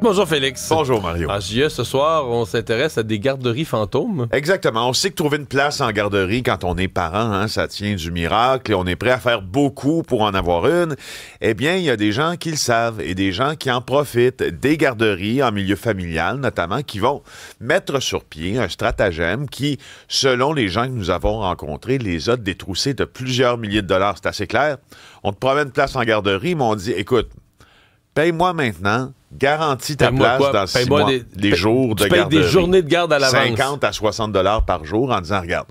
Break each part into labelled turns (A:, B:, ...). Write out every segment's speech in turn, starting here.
A: Bonjour Félix.
B: Bonjour Mario.
A: En JE, ce soir, on s'intéresse à des garderies fantômes.
B: Exactement. On sait que trouver une place en garderie quand on est parent, ça tient du miracle et on est prêt à faire beaucoup pour en avoir une. Eh bien, il y a des gens qui le savent et des gens qui en profitent. Des garderies en milieu familial, notamment, qui vont mettre sur pied un stratagème qui, selon les gens que nous avons rencontrés, les a détroussés de plusieurs milliers de dollars. C'est assez clair. On te promet une place en garderie, mais on dit, écoute, paye-moi maintenant, garantis ta place dans 6 mois, des jours de garderie.
A: Tu payes des journées de garde à l'avance.
B: 50 à 60 $ par jour en disant, regarde,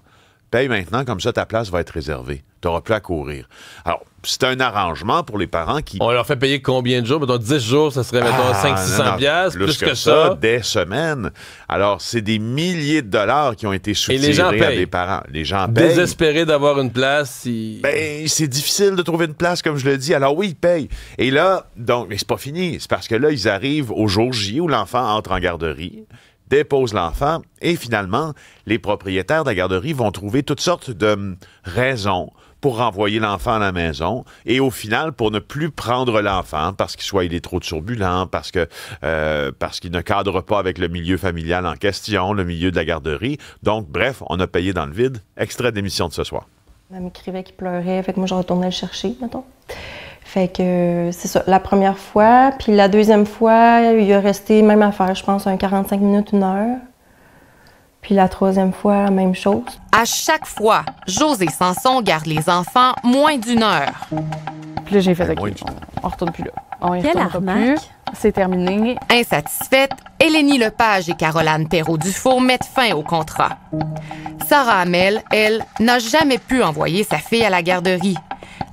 B: paye maintenant, comme ça ta place va être réservée. Tu n'auras plus à courir. Alors, c'est un arrangement pour les parents qui...
A: On leur fait payer combien de jours? Mettons 10 jours, ça serait, mettons, 500-600$, plus que ça.
B: Des semaines. Alors, c'est des milliers de dollars qui ont été soutirés à des parents. Les gens payent.
A: Désespérés d'avoir une place.
B: Ben, c'est difficile de trouver une place, comme je le dis. Alors oui, ils payent. Et là, donc, mais c'est pas fini. C'est parce que là, ils arrivent au jour J où l'enfant entre en garderie, dépose l'enfant, et finalement, les propriétaires de la garderie vont trouver toutes sortes de raisons pour renvoyer l'enfant à la maison et au final, pour ne plus prendre l'enfant parce qu'il soit il est trop turbulent, parce qu'il ne cadre pas avec le milieu familial en question, le milieu de la garderie. Donc, bref, on a payé dans le vide. Extrait d'émission de ce soir.
C: Elle m'écrivait qu'il pleurait, fait que moi, je retournais le chercher, mettons. Fait que c'est ça, la première fois. Puis la deuxième fois, il a resté même affaire, je pense, un 45 minutes, 1 heure. Puis la troisième fois, la même chose.
D: À chaque fois, José Sanson garde les enfants moins d'1 heure.
E: Puis là, j'ai fait OK, on retourne plus là. On y retournera plus. C'est terminé.
D: Insatisfaite, Elénie Lepage et Caroline Perrault-Dufault mettent fin au contrat. Sarah Hamel, elle, n'a jamais pu envoyer sa fille à la garderie.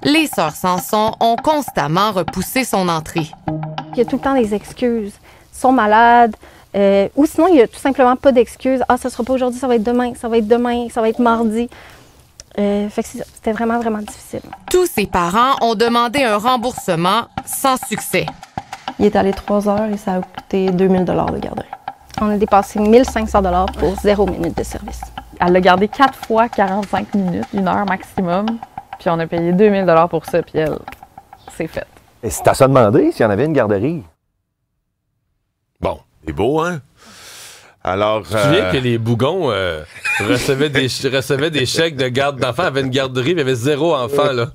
D: Les sœurs Sanson ont constamment repoussé son entrée.
F: Il y a tout le temps des excuses. Ils sont malades. Ou sinon, il n'y a tout simplement pas d'excuses. Ah, ça ne sera pas aujourd'hui, ça va être demain, ça va être demain, ça va être mardi. Fait que c'était vraiment, vraiment difficile.
D: Tous ses parents ont demandé un remboursement sans succès.
C: Il est allé 3 heures et ça a coûté 2000 $ de garderie.
F: On a dépassé 1500 $ pour 0 minute de service.
E: Elle l'a gardé 4 fois 45 minutes, 1 heure maximum. Puis on a payé 2000 $ pour ça, puis elle, c'est fait.
G: Et c'est à se demander s'il y en avait une garderie.
A: Bon.
B: C'est beau, hein? Alors,
A: tu te souviens que les Bougons recevaient des chèques de garde d'enfants, avaient une garderie, mais il y avait 0 enfant, là.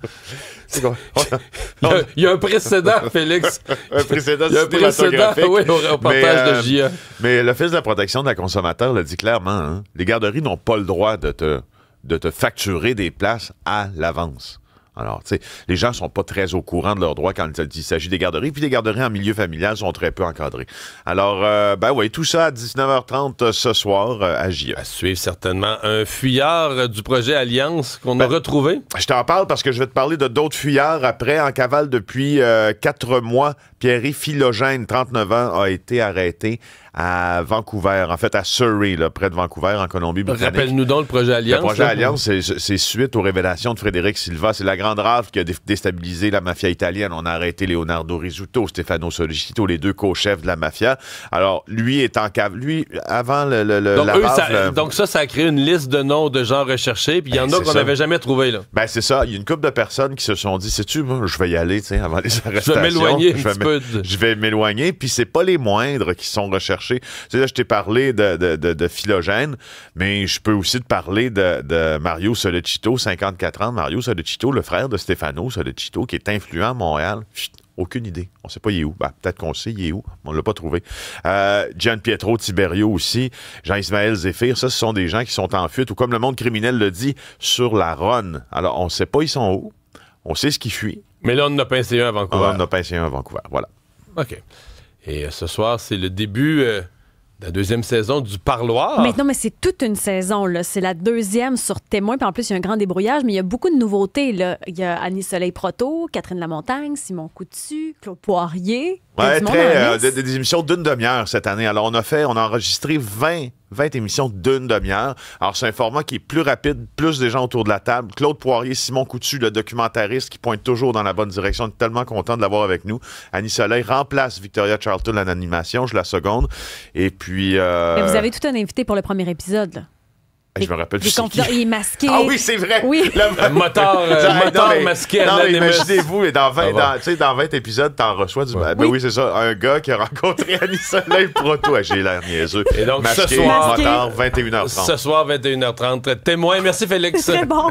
A: Il y a un précédent, Félix.
B: Un précédent
A: cinématographique. Oui, au reportage de JA.
B: Mais l'Office de la protection de la consommateur l'a dit clairement, hein? Les garderies n'ont pas le droit de te facturer des places à l'avance. Alors, tu sais, les gens sont pas très au courant de leurs droits quand il s'agit des garderies, puis les garderies en milieu familial sont très peu encadrées. Alors, ben oui, tout ça à 19h30 ce soir à JE.
A: À suivre certainement un fuyard du projet Alliance qu'on a retrouvé.
B: Je t'en parle parce que je vais te parler de d'autres fuyards après. En cavale depuis 4 mois, Pierre Philogène, 39 ans, a été arrêté à Vancouver, en fait à Surrey, là, près de Vancouver, en Colombie-Britannique.
A: Rappelle-nous donc le projet Alliance.
B: Le projet Alliance, c'est suite aux révélations de Frédéric Silva. C'est la grande rafle qui a déstabilisé la mafia italienne. On a arrêté Leonardo Rizzuto, Stefano Sollecito, les 2 co-chefs de la mafia. Alors, lui est en cavale. Lui, avant la rafle...
A: Donc ça a créé une liste de noms de gens recherchés, puis il y en a qu'on n'avait jamais trouvé, là.
B: Ben, c'est ça. Il y a une couple de personnes qui se sont dit, sais-tu, moi, je vais y aller, tu sais, avant les arrestations.
A: Je vais m'éloigner un petit peu.
B: Je vais m'éloigner, puis c'est pas les moindres qui sont recherchés. Tu sais, là, je t'ai parlé de Philogène, mais je peux aussi te parler de Mario Sollecito, 54 ans. Mario Sollecito, le frère de Stefano Sollecito, qui est influent à Montréal. Chut, aucune idée. On sait pas il est où. Ben, peut-être qu'on sait il est où, mais on l'a pas trouvé. Gian Pietro Tiberio aussi, Jean-Ismaël Zéphir, ça, ce sont des gens qui sont en fuite, ou comme le monde criminel le dit, sur la Ronne. Alors, on sait pas ils sont où. On sait ce qui fuit.
A: Mais là, on en a pincé un à Vancouver.
B: On en a pincé un à Vancouver, voilà.
A: OK. Et ce soir, c'est le début de la 2e saison du Parloir.
H: Mais non, mais c'est toute une saison, là. C'est la 2e sur Témoin, puis en plus, il y a un grand débrouillage, mais il y a beaucoup de nouveautés, là. Il y a Annie Soleil-Proto, Catherine Lamontagne, Simon Coutu, Claude Poirier.
B: Ouais, des émissions d'1 demi-heure cette année. Alors, on a enregistré 20 émissions d'1 demi-heure. Alors, c'est un format qui est plus rapide, plus des gens autour de la table. Claude Poirier, Simon Coutu, le documentariste qui pointe toujours dans la bonne direction. On est tellement content de l'avoir avec nous. Annie Soleil remplace Victoria Charlton en animation, je la seconde. Et puis...
H: Mais vous avez tout un invité pour le premier épisode, là.
B: Je me rappelle plus.
H: Il est masqué.
B: Ah oui, c'est vrai.
H: Oui.
A: Un moteur masqué à l'Animus.
B: Imaginez-vous, dans 20 épisodes, t'en reçois du... Ben oui, c'est ça. Un gars qui a rencontré Annie Soleil Proto. J'ai l'air niaiseux.
A: Et donc,
B: masqué,
A: ce soir...
B: moteur, 21h30.
A: Ce soir, 21h30. Témoin. Merci, Félix.
H: Très bon.